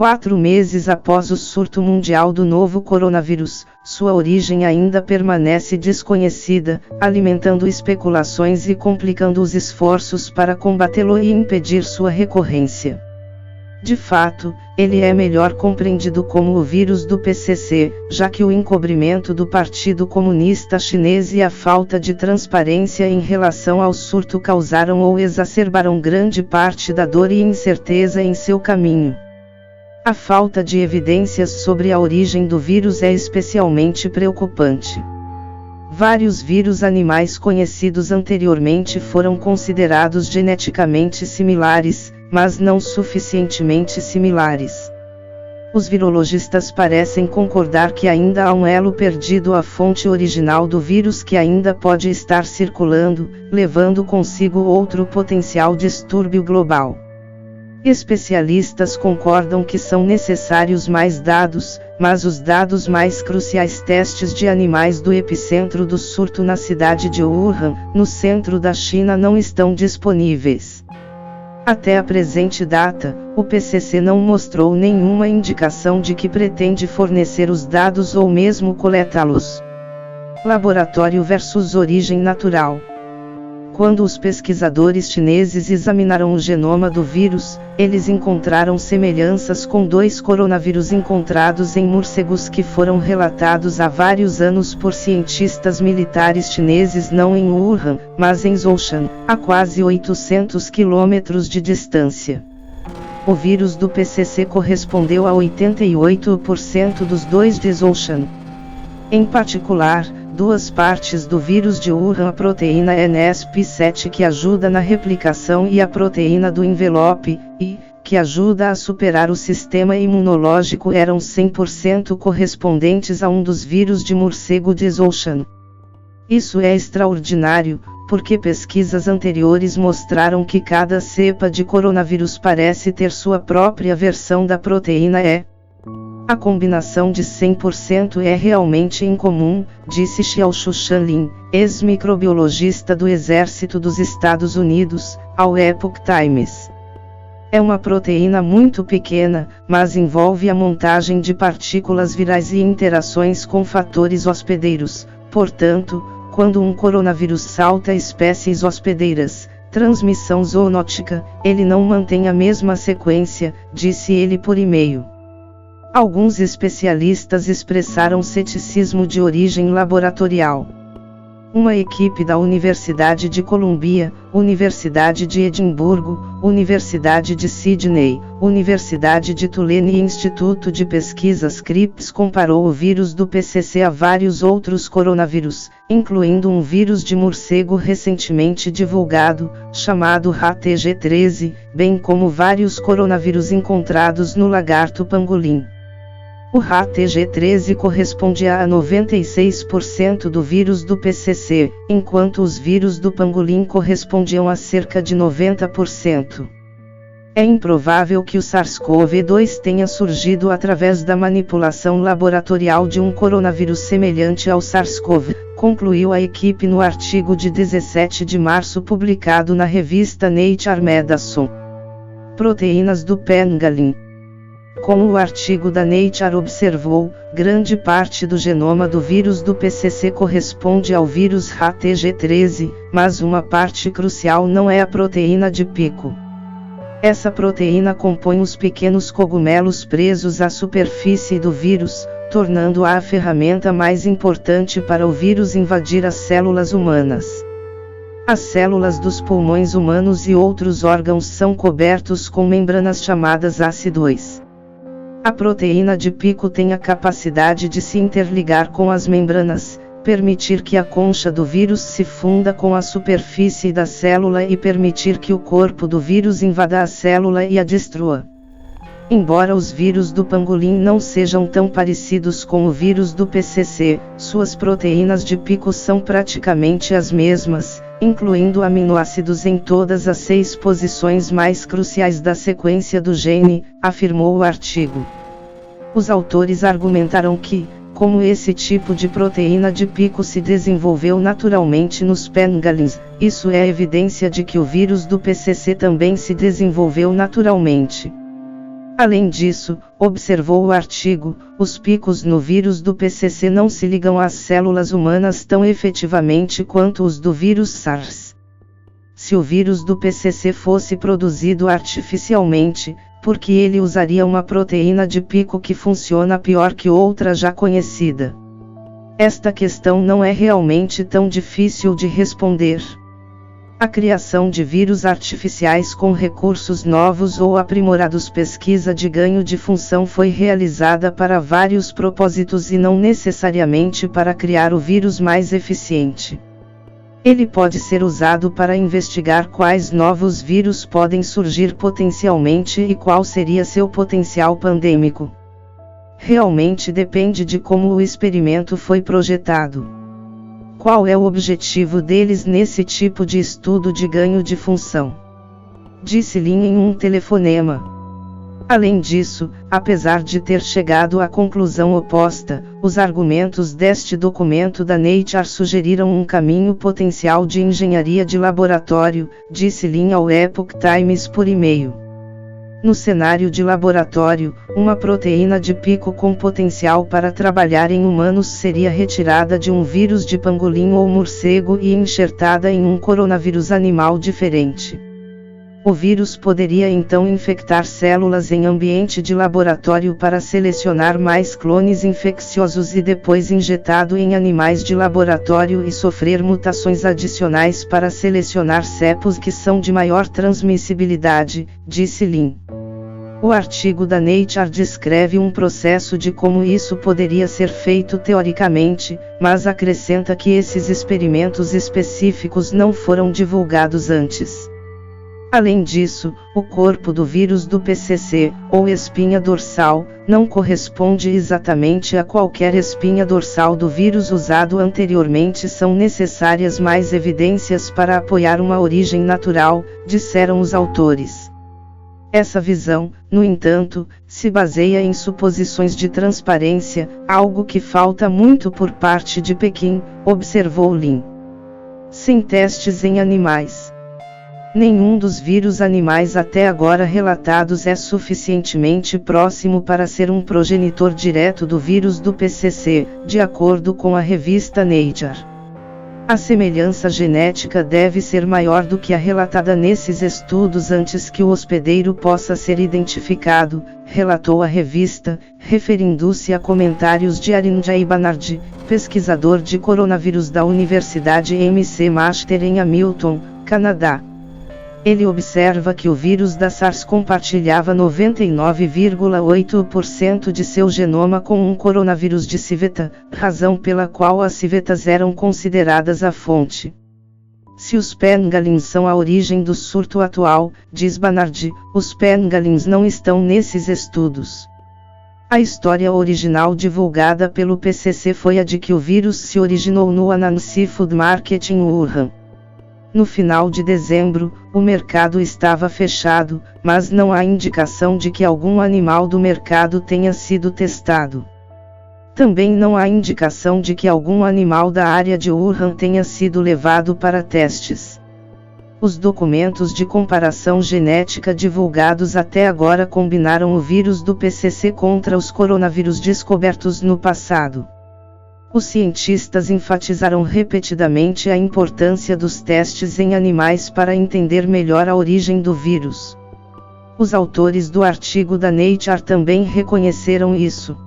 4 meses após o surto mundial do novo coronavírus, sua origem ainda permanece desconhecida, alimentando especulações e complicando os esforços para combatê-lo e impedir sua recorrência. De fato, ele é melhor compreendido como o vírus do PCC, já que o encobrimento do Partido Comunista Chinês e a falta de transparência em relação ao surto causaram ou exacerbaram grande parte da dor e incerteza em seu caminho. A falta de evidências sobre a origem do vírus é especialmente preocupante. Vários vírus animais conhecidos anteriormente foram considerados geneticamente similares, mas não suficientemente similares. Os virologistas parecem concordar que ainda há um elo perdido à fonte original do vírus que ainda pode estar circulando, levando consigo outro potencial distúrbio global. Especialistas concordam que são necessários mais dados, mas os dados mais cruciais testes de animais do epicentro do surto na cidade de Wuhan, no centro da China não estão disponíveis. Até a presente data, o PCC não mostrou nenhuma indicação de que pretende fornecer os dados ou mesmo coletá-los. Laboratório versus origem natural. Quando os pesquisadores chineses examinaram o genoma do vírus, eles encontraram semelhanças com 2 coronavírus encontrados em morcegos que foram relatados há vários anos por cientistas militares chineses não em Wuhan, mas em Zhoushan, a quase 800 quilômetros de distância. O vírus do PCC correspondeu a 88% dos 2 de Zhoushan. Em particular, 2 partes do vírus de Wuhan, a proteína NSP7 que ajuda na replicação e a proteína do envelope, I, que ajuda a superar o sistema imunológico eram 100% correspondentes a um dos vírus de morcego de Zhoushan. Isso é extraordinário, porque pesquisas anteriores mostraram que cada cepa de coronavírus parece ter sua própria versão da proteína E. A combinação de 100% é realmente incomum, disse Xiaoshu Shanlin, ex-microbiologista do Exército dos Estados Unidos, ao Epoch Times. É uma proteína muito pequena, mas envolve a montagem de partículas virais e interações com fatores hospedeiros. Portanto, quando um coronavírus salta espécies hospedeiras, transmissão zoonótica, ele não mantém a mesma sequência, disse ele por e-mail. Alguns especialistas expressaram ceticismo de origem laboratorial. Uma equipe da Universidade de Columbia, Universidade de Edimburgo, Universidade de Sydney, Universidade de Tulane e Instituto de Pesquisas Scripps comparou o vírus do PCC a vários outros coronavírus, incluindo um vírus de morcego recentemente divulgado, chamado HTG13, bem como vários coronavírus encontrados no lagarto pangolim. O HTG13 correspondia a 96% do vírus do PCC, enquanto os vírus do pangolim correspondiam a cerca de 90%. É improvável que o SARS-CoV-2 tenha surgido através da manipulação laboratorial de um coronavírus semelhante ao SARS-CoV, concluiu a equipe no artigo de 17 de março publicado na revista Nature Medicine. Proteínas do pangolim. Como o artigo da Nature observou, grande parte do genoma do vírus do PCC corresponde ao vírus HTG13, mas uma parte crucial não é a proteína de pico. Essa proteína compõe os pequenos cogumelos presos à superfície do vírus, tornando-a a ferramenta mais importante para o vírus invadir as células humanas. As células dos pulmões humanos e outros órgãos são cobertos com membranas chamadas ACE2. A proteína de pico tem a capacidade de se interligar com as membranas, permitir que a concha do vírus se funda com a superfície da célula e permitir que o corpo do vírus invada a célula e a destrua. Embora os vírus do pangolim não sejam tão parecidos com o vírus do PCC, suas proteínas de pico são praticamente as mesmas, incluindo aminoácidos em todas as 6 posições mais cruciais da sequência do gene, afirmou o artigo. Os autores argumentaram que, como esse tipo de proteína de pico se desenvolveu naturalmente nos pangolins, isso é evidência de que o vírus do PCC também se desenvolveu naturalmente. Além disso, observou o artigo, os picos no vírus do PCC não se ligam às células humanas tão efetivamente quanto os do vírus SARS. Se o vírus do PCC fosse produzido artificialmente, por que ele usaria uma proteína de pico que funciona pior que outra já conhecida? Esta questão não é realmente tão difícil de responder. A criação de vírus artificiais com recursos novos ou aprimorados. Pesquisa de ganho de função foi realizada para vários propósitos e não necessariamente para criar o vírus mais eficiente. Ele pode ser usado para investigar quais novos vírus podem surgir potencialmente e qual seria seu potencial pandêmico. Realmente depende de como o experimento foi projetado. Qual é o objetivo deles nesse tipo de estudo de ganho de função? Disse Lin em um telefonema. Além disso, apesar de ter chegado à conclusão oposta, os argumentos deste documento da Nature sugeriram um caminho potencial de engenharia de laboratório, disse Lin ao Epoch Times por e-mail. No cenário de laboratório, uma proteína de pico com potencial para trabalhar em humanos seria retirada de um vírus de pangolim ou morcego e enxertada em um coronavírus animal diferente. O vírus poderia então infectar células em ambiente de laboratório para selecionar mais clones infecciosos e depois injetado em animais de laboratório e sofrer mutações adicionais para selecionar cepos que são de maior transmissibilidade, disse Lin. O artigo da Nature descreve um processo de como isso poderia ser feito teoricamente, mas acrescenta que esses experimentos específicos não foram divulgados antes. Além disso, o corpo do vírus do PCC, ou espinha dorsal, não corresponde exatamente a qualquer espinha dorsal do vírus usado anteriormente. São necessárias mais evidências para apoiar uma origem natural, disseram os autores. Essa visão, no entanto, se baseia em suposições de transparência, algo que falta muito por parte de Pequim, observou Lin. Sem testes em animais. Nenhum dos vírus animais até agora relatados é suficientemente próximo para ser um progenitor direto do vírus do PCC, de acordo com a revista Nature. A semelhança genética deve ser maior do que a relatada nesses estudos antes que o hospedeiro possa ser identificado, relatou a revista, referindo-se a comentários de Arinjay Banerjee, pesquisador de coronavírus da Universidade McMaster em Hamilton, Canadá. Ele observa que o vírus da SARS compartilhava 99,8% de seu genoma com um coronavírus de civeta, razão pela qual as civetas eram consideradas a fonte. Se os pangolins são a origem do surto atual, diz Banerjee, os pangolins não estão nesses estudos. A história original divulgada pelo PCC foi a de que o vírus se originou no Annan Seafood Market em Wuhan. No final de dezembro, o mercado estava fechado, mas não há indicação de que algum animal do mercado tenha sido testado. Também não há indicação de que algum animal da área de Wuhan tenha sido levado para testes. Os documentos de comparação genética divulgados até agora combinaram o vírus do PCC contra os coronavírus descobertos no passado. Os cientistas enfatizaram repetidamente a importância dos testes em animais para entender melhor a origem do vírus. Os autores do artigo da Nature também reconheceram isso.